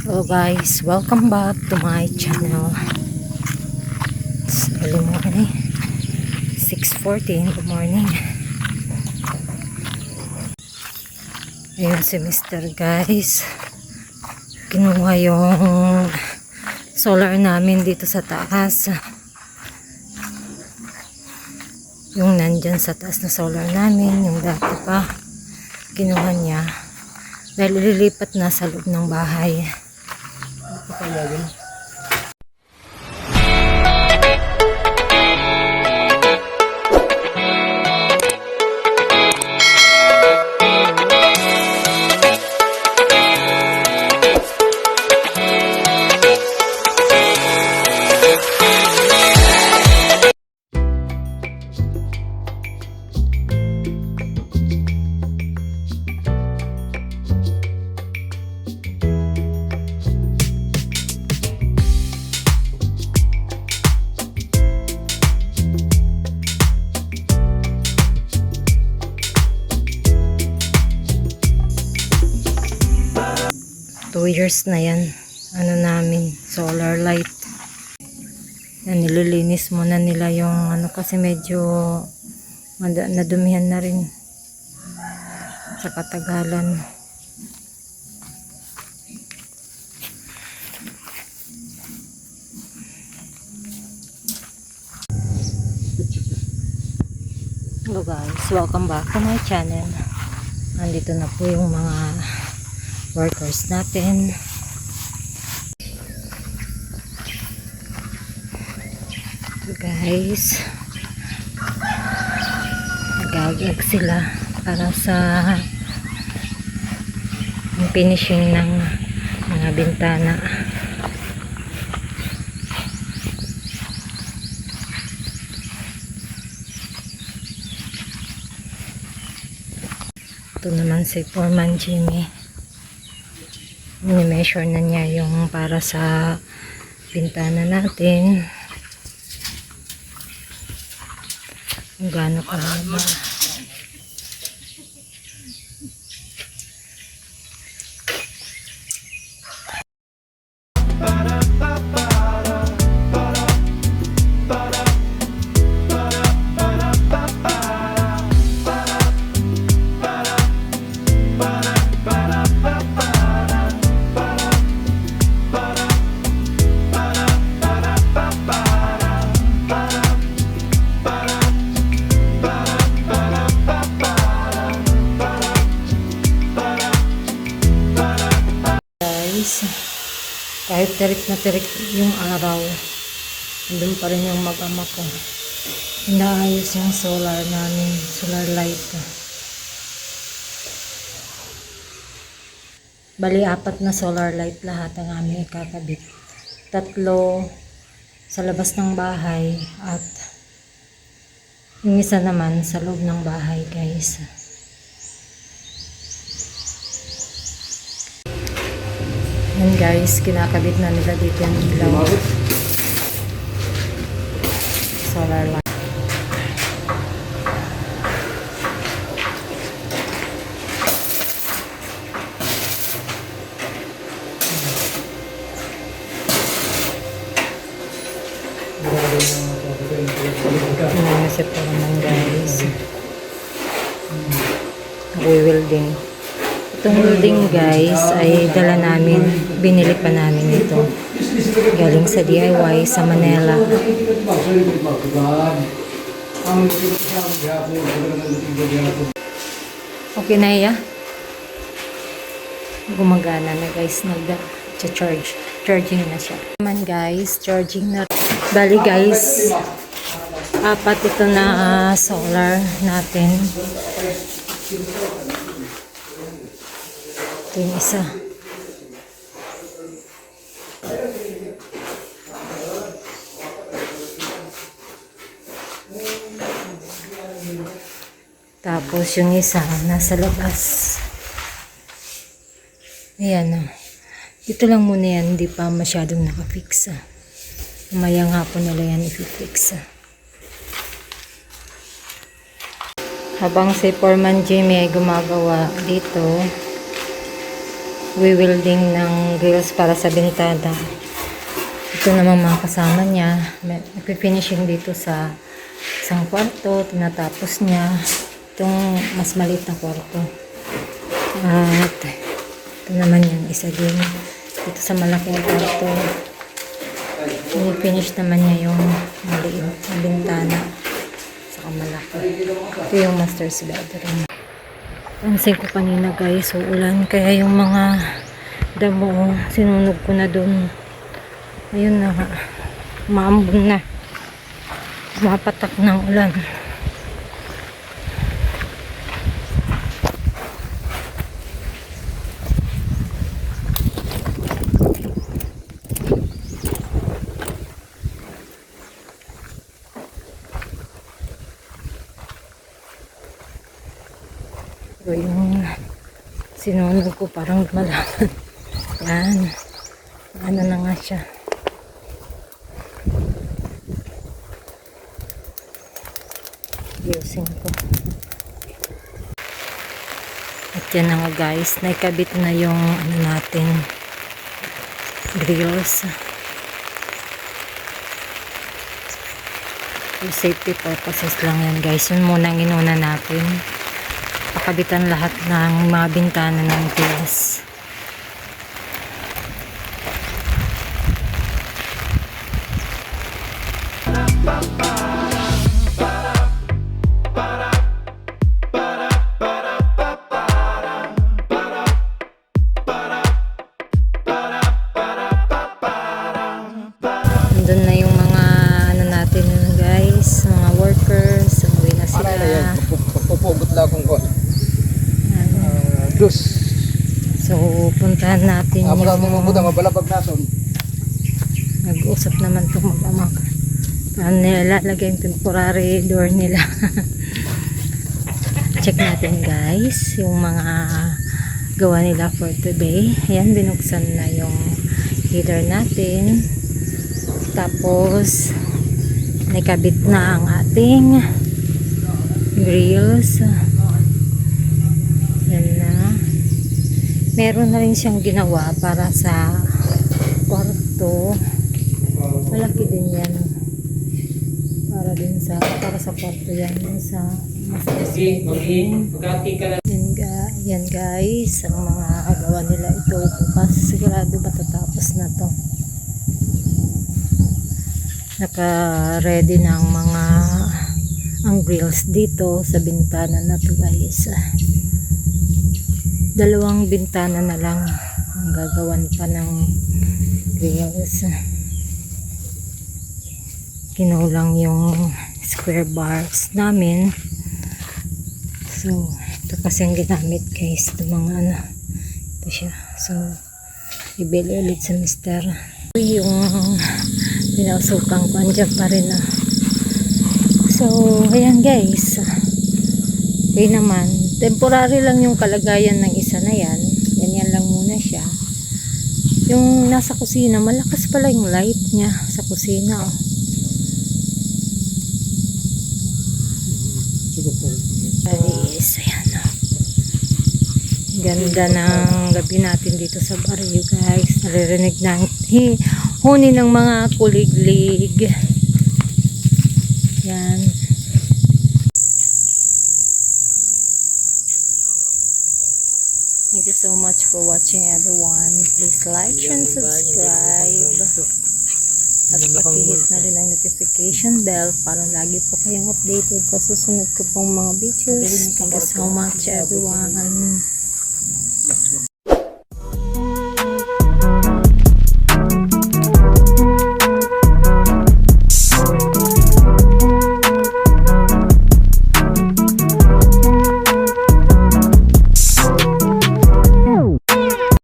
Hello guys, welcome back to my channel. It's early morning, 6:40 in the morning. Ayun si Mr. guys, kinuha yung solar namin dito sa taas, yung nandyan sa taas na solar namin, yung dati pa kinuha niya dahil lilipat na sa loob ng bahay. Two years na yan, namin, solar light. Yan, nililinis muna nila yung kasi medyo nadumihan na rin sa katagalan. Hello guys, welcome back to my channel. Nandito na po yung mga workers natin. So guys, nagagag sila para sa finishing ng mga bintana. Ito naman si Foreman Jimmy. Ni-measure na niya yung para sa bintana natin kung gaano kahaba. Kahit terik na terik yung araw, andun pa rin yung mag-ama ko. Inaayos yung solar namin, solar light. Bali, 4 na solar light lahat ang aming ikakabit. 3 sa labas ng bahay at yung isa naman sa loob ng bahay guys. Yan guys, kinakabit na nila dito yung ilaw. Solar light. Nangasip ko naman guys. Welding. Itong welding guys ay dala namin, binili pa namin ito galing sa DIY sa Manila. Okay na iya, gumagana na guys, charging na siya naman guys, charging na. Bali guys, 4 ito na solar natin. Ito yung isa. Tapos yung isa nasa labas. Ayan. Dito lang muna yan, hindi pa masyadong nakafix. Umayang hapon nila yan i-fix. Habang si Foreman Jimmy ay gumagawa dito, wielding ng grills para sa bintana. Ito naman mga kasama niya. Nagpi-finishing dito sa isang kwarto. Tinatapos niya itong mas maliit na kwarto. At ito naman yung isa din. Dito sa malaking kwarto. I-finish naman niya yung maliit na bintana. Saka malaki. Ito yung master's bedroom. Pansin ko kanina guys, ulan. Kaya yung mga damo, sinunog ko na dun. Ayun na nga. Maambon na. Mapatak ng ulan. So, yung sinunog ko parang malaman. Yan. Ano na nga siya. Using ko. At yan na nga guys. Naikabit na yung ano natin. Grills. For safety purposes lang yan guys. Yun muna ang inuna natin. Pakabitan lahat ng mga bintana ng grills. Doon na yung mga ano natin guys, mga workers, umuwi na sila. Pupugot lang akong kon. Dus. So, puntahan natin Ako lang yung mabutang mabalabag nason. nag-usap naman itong mag-amak. Paano nila lalagay yung temporary door nila. Check natin guys, yung mga gawa nila for today. Ayan, binuksan na yung heater natin. Tapos, nakabit na ang ating grills. Yan na. Meron na rin siyang ginawa para sa kwarto. Malaki din yan. Para sa kwarto yan. Sa master's bedroom. Yan guys. Ang mga agawa nila ito. Bukas sigurado matatapos na to. Naka-ready na ang mga ang grills dito sa bintana na to guys. 2 bintana na lang ang gagawan pa ng grills. Kinulang yung square bars namin. So, ito kasi ang ginamit guys. Ito mga ano. Ito siya. So, ibili ulit sa mister. Yung pinausukan ko andyan pa rin so ayan guys, okay naman, temporary lang yung kalagayan ng isa na yan, ganyan lang muna siya. Yung nasa kusina, malakas pala yung light niya sa kusina guys, ayan ganda ng gabi natin dito sa baryo guys. Naririnig ng huni ng mga kuliglig. Yan. Thank you so much for watching everyone. Please like and subscribe. At pag-hit na rin ang notification bell para lagi po kayong updated sa susunod ko pong mga videos. Thank you so much everyone.